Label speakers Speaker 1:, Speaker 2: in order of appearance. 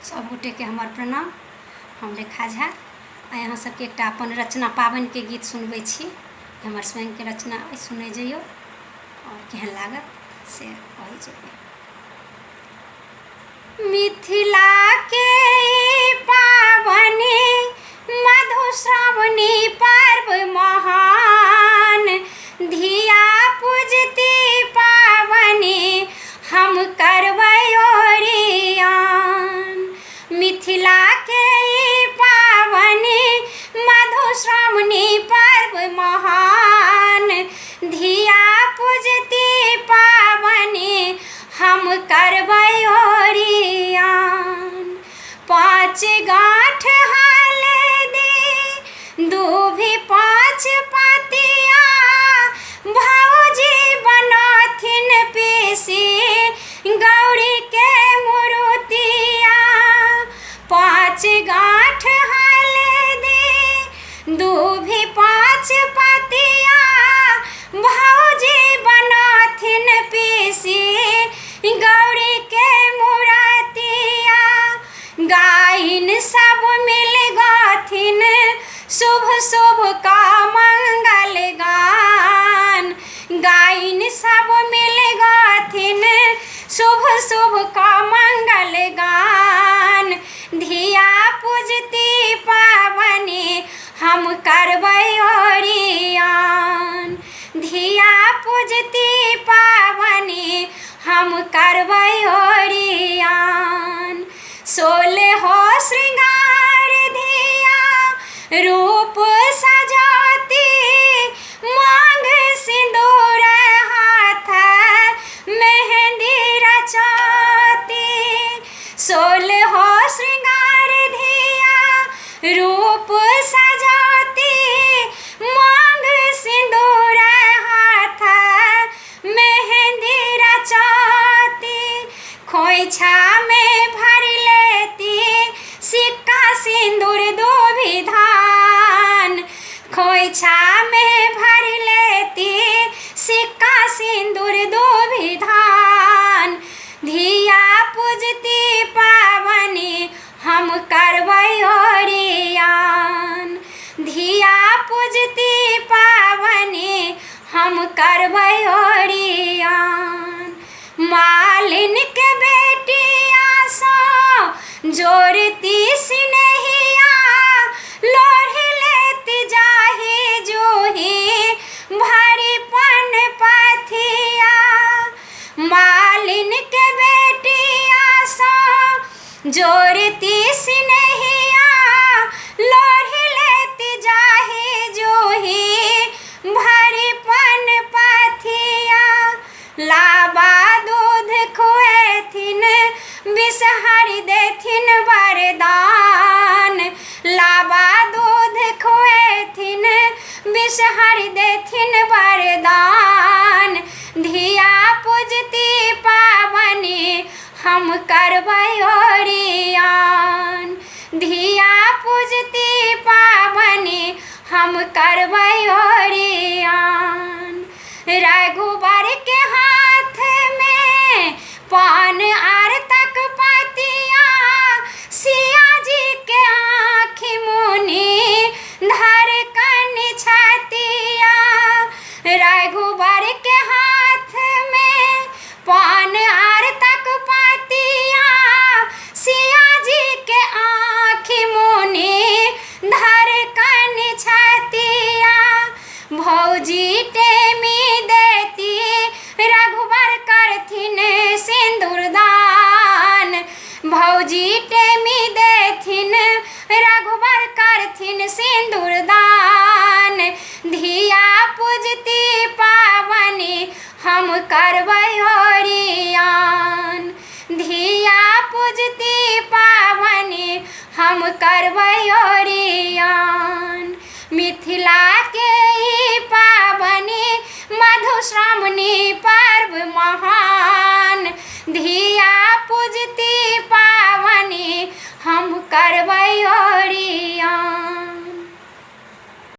Speaker 1: सब गोटे के हमार प्रणाम। हम रेखा झा अहाँ सबके एक अपन रचना पाबनि के गीत सुनबै छी। हमर स्वयं के रचना सुनै जइयो और केहन लागत से कहै जेबै। मिथिला के पाबनि मधुश्रावणी पर्व महान, धिया पूजती पाबनि हम करबै ओरियान। मिथिला के पाबनि मधुश्रावणी पर्व महान, धिया पूजती पाबनि हम करबै ओरियान। 5 गाँठ हल्दी दूभि 5 पतिया, भौजी बनथिन पीसी गौरी के मूर्तिया। 5 गाँठ हल्दी दूभि 5 पतिया, भौजी बनथिन पीसी गौरी के मूर्तिया। गायन सब मिल गथिन शुभ शुभ का मंगल गान। गायन सब मिल गथिन शुभ शुभ का मंगल गान। धिया पूजती पाबनि हम करबै ओरियान। धिया पूजती पाबनि हम करबै ओरियान। 16 श्रृंगार धिया रूप सजाती, मांग सिंदूर हाथ मेहंदी रचाती। 16 श्रृंगार धिया रूप सजाती, मांग सिंदूर हाथ मेहंदी रचाती। खोइछा में भर लेती सिक्का सिंदूर दूभि धान। खोइछा में भर लेती सिक्का सिंदूर दूभि धान। धिया पूजती पाबनि हम करबै ओरियान। धिया पूजती पाबनि हम करबै ओरियान। मालिन के बेटिया सँ जोड़ती सिनहिया, लोढ़ी लेती जाही जूही भारी पन पथिया। मालिन के बेटिया सँ जोड़ती सिनहिया, लोढ़ी लेती जाही जूही भारी पन पथिया। लाबा दूध खुएथिन बिषहरि देथिन वरदान। लाबा दूध खुएथिन बिषहरि देथिन वरदान। धिया पूजती पाबनि हम करबै ओरियान। धिया पूजती पाबनि हम करबै ओरियान। रघुबर के हाथ में पान आर तक पतिया, सिया जी के आँखि मुनि धर कन छतिया। रघुबर के हाथ में पान आर तक पतिया, सिया जी के आँखि मुनि धर कन छतिया। भौजी टेमी देती रघुबर करथिन सिंदूरदान। भौजी टेमी देथिन रघुबर करथिन सिंदूरदान। धिया पूजती पाबनि हम करबै ओरियान। धिया पूजती पाबनि हम करबै ओरियान। मिथिला के पाबनि मधुश्रावणी पर्व महान, धिया पूजती पाबनि हम करबै